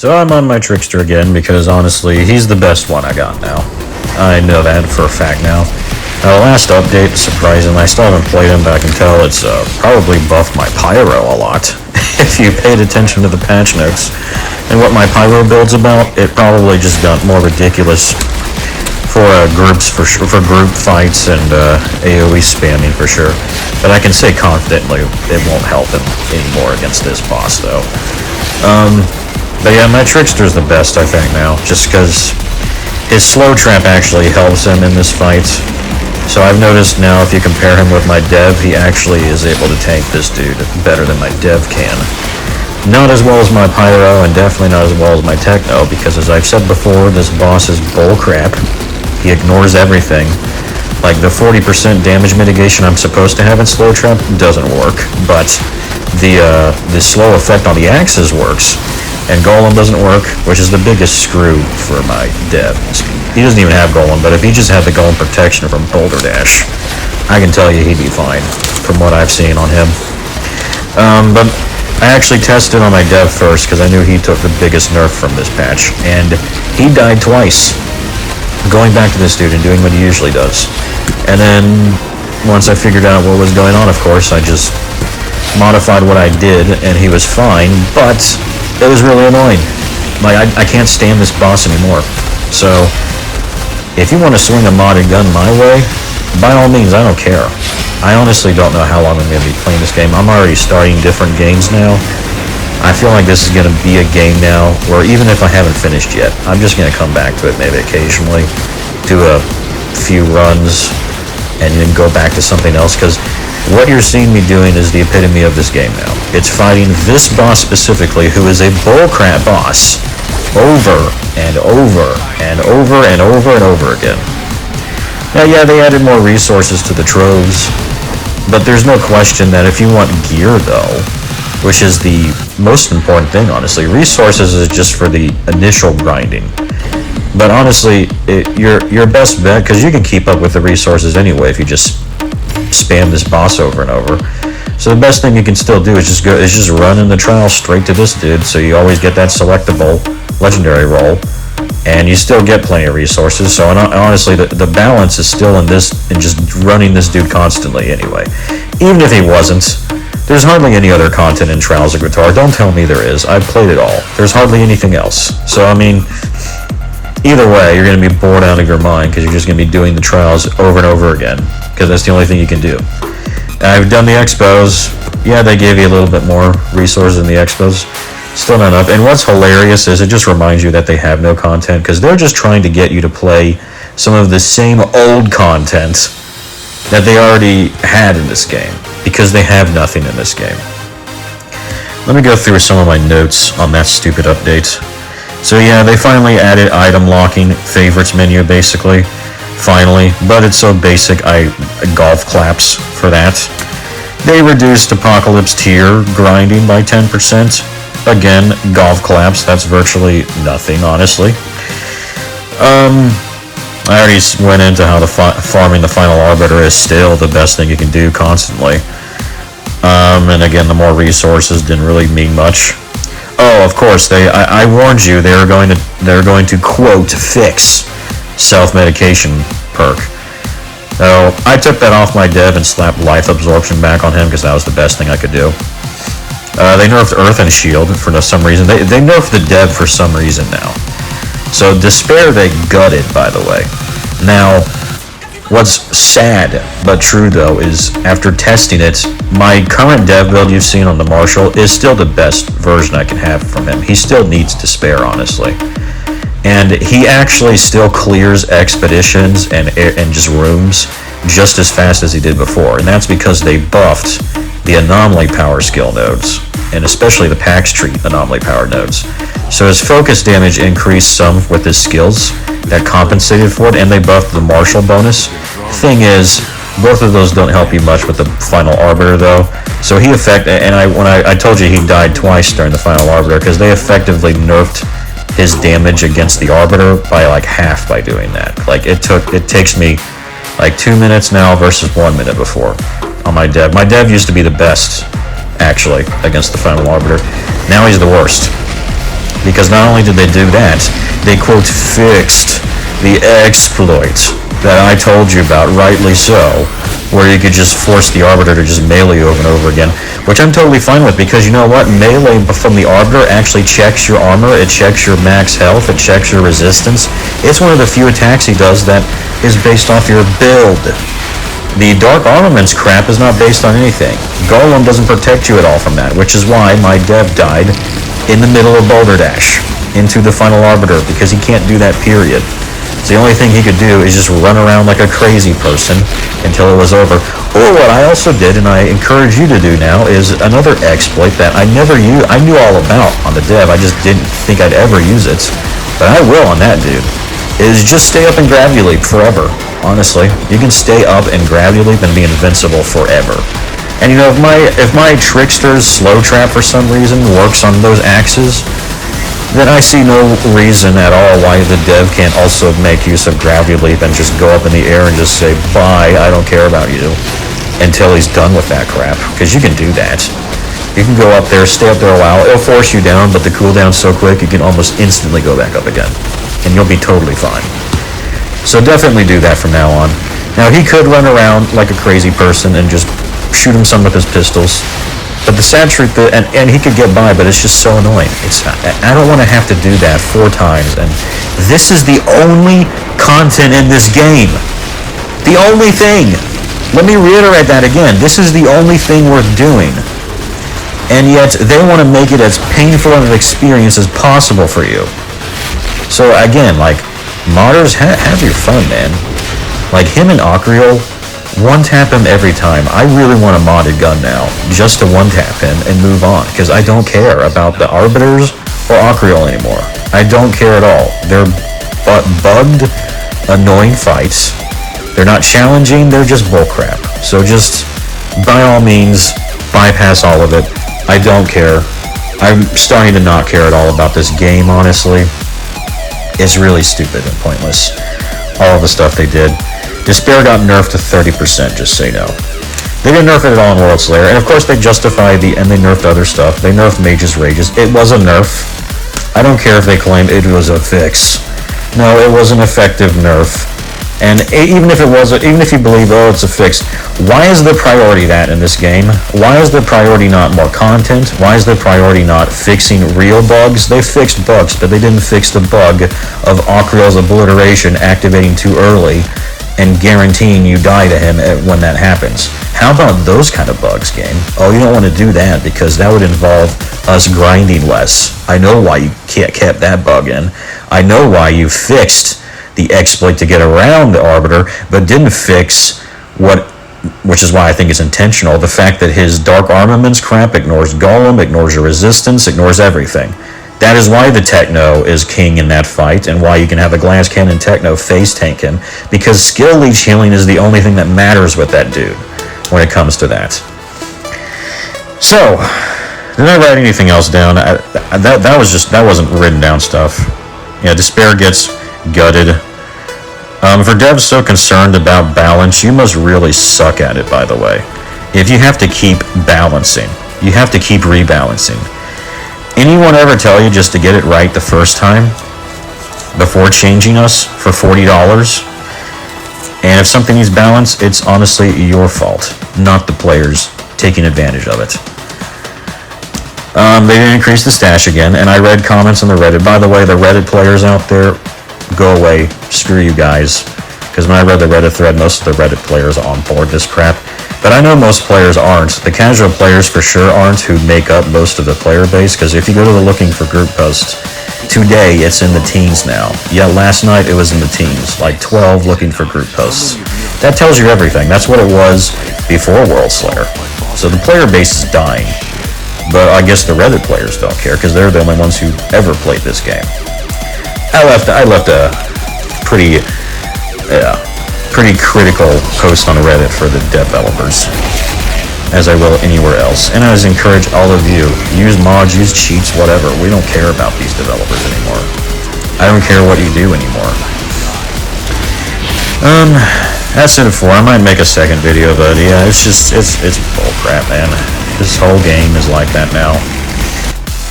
So I'm on my Trickster again because honestly, he's the best one I got now. I know that for a fact now. Last update, surprisingly, I still haven't played him, but I can tell it's probably buffed my Pyro a lot. If you paid attention to the patch notes and what my Pyro build's about, it probably just got more ridiculous for groups for sure, for group fights and AoE spamming for sure. But I can say confidently it won't help him anymore against this boss though. But yeah, my Trickster's the best I think now, just because his slow trap actually helps him in this fight. So I've noticed now if you compare him with my Dev, he actually is able to tank this dude better than my Dev can. Not as well as my Pyro, and definitely not as well as my Techno, because as I've said before, this boss is bullcrap. He ignores everything. Like the 40% damage mitigation I'm supposed to have in slow trap doesn't work, but the slow effect on the axes works. And Golem doesn't work, which is the biggest screw for my Dev. He doesn't even have Golem, but if he just had the Golem protection from Boulder Dash, I can tell you he'd be fine, from what I've seen on him. But I actually tested on my Dev first, because I knew he took the biggest nerf from this patch, and he died twice, going back to this dude and doing what he usually does. And then, once I figured out what was going on, of course, I just modified what I did, and he was fine, but it was really annoying. Like, I can't stand this boss anymore. So, if you want to swing a modded gun my way, by all means, I don't care. I honestly don't know how long I'm going to be playing this game. I'm already starting different games now. I feel like this is going to be a game now where even if I haven't finished yet, I'm just going to come back to it maybe occasionally, do a few runs, and then go back to something else, because what you're seeing me doing is the epitome of this game now. It's fighting this boss specifically, who is a bullcrap boss, over and over and over and over and over again. Now, yeah, they added more resources to the troves, but there's no question that if you want gear, though, which is the most important thing, honestly, resources is just for the initial grinding. But honestly, your best bet, because you can keep up with the resources anyway if you just spam this boss over and over. So the best thing you can still do is just run in the trial straight to this dude, so you always get that selectable legendary roll, and you still get plenty of resources. So honestly, the balance is still in just running this dude constantly anyway. Even if he wasn't, there's hardly any other content in Trials of Guitar. Don't tell me there is. I've played it all. There's hardly anything else. So I mean, either way, you're going to be bored out of your mind because you're just going to be doing the trials over and over again, because that's the only thing you can do. I've done the expos. Yeah, they gave you a little bit more resources in the expos. Still not enough. And what's hilarious is it just reminds you that they have no content, because they're just trying to get you to play some of the same old content that they already had in this game, because they have nothing in this game. Let me go through some of my notes on that stupid update. So yeah, they finally added item locking, favorites menu basically. Finally, but it's so basic, I golf claps for that. They reduced Apocalypse tier grinding by 10%. Again, golf claps, that's virtually nothing, honestly. I already went into how farming the Final Arbiter is still the best thing you can do constantly. And again, the more resources didn't really mean much. Oh, of course, I warned you they're going to quote fix self-medication perk. So I took that off my Dev and slapped life absorption back on him because that was the best thing I could do. They nerfed Earth and Shield for some reason. They nerfed the Dev for some reason now. So Despair they gutted, by the way. Now, what's sad but true though is after testing it, my current Dev build you've seen on the Marshall is still the best version I can have from him. He still needs Despair, honestly. And he actually still clears expeditions and just rooms just as fast as he did before. And that's because they buffed the anomaly power skill nodes, and especially the Pax Tree anomaly power nodes. So his focus damage increased some with his skills that compensated for it, and they buffed the Marshall bonus. Thing is, both of those don't help you much with the Final Arbiter though. So he when I told you he died twice during the Final Arbiter, because they effectively nerfed his damage against the Arbiter by like half by doing that. Like it takes me like 2 minutes now versus 1 minute before on my Dev. My Dev used to be the best actually against the Final Arbiter. Now he's the worst. Because not only did they do that, they, quote, fixed the exploit that I told you about, rightly so, where you could just force the Arbiter to just melee over and over again, which I'm totally fine with, because you know what? Melee from the Arbiter actually checks your armor, it checks your max health, it checks your resistance. It's one of the few attacks he does that is based off your build. The Dark Armaments crap is not based on anything. Golem doesn't protect you at all from that, which is why my dev died in the middle of Boulder Dash into the final Arbiter, because he can't do that, period. So the only thing he could do is just run around like a crazy person until it was over. Or what I also did, and I encourage you to do now, is another exploit that I never used. I knew all about on the dev, I just didn't think I'd ever use it. But I will on that dude. Is just stay up and Gravity Leap forever. Honestly, you can stay up and Gravity Leap and be invincible forever. And you know, if my Trickster's slow trap for some reason works on those axes, then I see no reason at all why the dev can't also make use of Gravity Leap and just go up in the air and just say, bye, I don't care about you, until he's done with that crap, because you can do that. You can go up there, stay up there a while, it'll force you down, but the cooldown's so quick you can almost instantly go back up again, and you'll be totally fine. So definitely do that from now on. Now, he could run around like a crazy person and just shoot him some with his pistols, but the sad truth, and he could get by, but it's just so annoying. I don't want to have to do that 4 times, and this is the only content in this game. The only thing. Let me reiterate that again. This is the only thing worth doing. And yet, they want to make it as painful of an experience as possible for you. So again, like, modders, have your fun, man. Like, him and Ocreal, one-tap him every time. I really want a modded gun now, just to one-tap him and move on, because I don't care about the Arbiters or Ocreal anymore. I don't care at all. They're bugged, annoying fights. They're not challenging, they're just bullcrap. So just, by all means, bypass all of it. I don't care. I'm starting to not care at all about this game, honestly. It's really stupid and pointless. All of the stuff they did. Despair got nerfed to 30%, just say no. They didn't nerf it at all in World Slayer, and of course they justified and they nerfed other stuff. They nerfed Mage's Rages. It was a nerf. I don't care if they claim it was a fix. No, it was an effective nerf. And even if you believe, oh, it's a fix, why is the priority that in this game? Why is the priority not more content? Why is the priority not fixing real bugs? They fixed bugs, but they didn't fix the bug of Ocreal's obliteration activating too early and guaranteeing you die to him when that happens. How about those kind of bugs, game? Oh, you don't want to do that because that would involve us grinding less. I know why you kept that bug in. I know why you fixed the exploit to get around the Arbiter, but didn't fix which is why I think it's intentional, the fact that his Dark Armaments crap ignores Golem, ignores your resistance, ignores everything. That is why the Techno is king in that fight, and why you can have a Glass Cannon Techno face tank him, because skill leech healing is the only thing that matters with that dude when it comes to that. So, did I write anything else down? That wasn't written down stuff. Yeah, Despair gets gutted. For devs so concerned about balance, you must really suck at it, by the way. If you have to keep balancing, you have to keep rebalancing. Anyone ever tell you just to get it right the first time before changing us for $40? And if something needs balance, it's honestly your fault, not the players taking advantage of it. They didn't increase the stash again, and I read comments on the Reddit. By the way, the Reddit players out there, go away. Screw you guys. Because when I read the Reddit thread, most of the Reddit players are on board this crap. But I know most players aren't. The casual players for sure aren't, who make up most of the player base. Because if you go to the looking for group posts, today it's in the teens now. Yeah, last night it was in the teens. Like 12 looking for group posts. That tells you everything. That's what it was before World Slayer. So the player base is dying. But I guess the Reddit players don't care, because they're the only ones who ever played this game. I left a pretty critical post on Reddit for the developers, as I will anywhere else. And I just encourage all of you, use mods, use cheats, whatever. We don't care about these developers anymore. I don't care what you do anymore. That's it for. I might make a second video, but yeah, it's bullcrap, man. This whole game is like that now.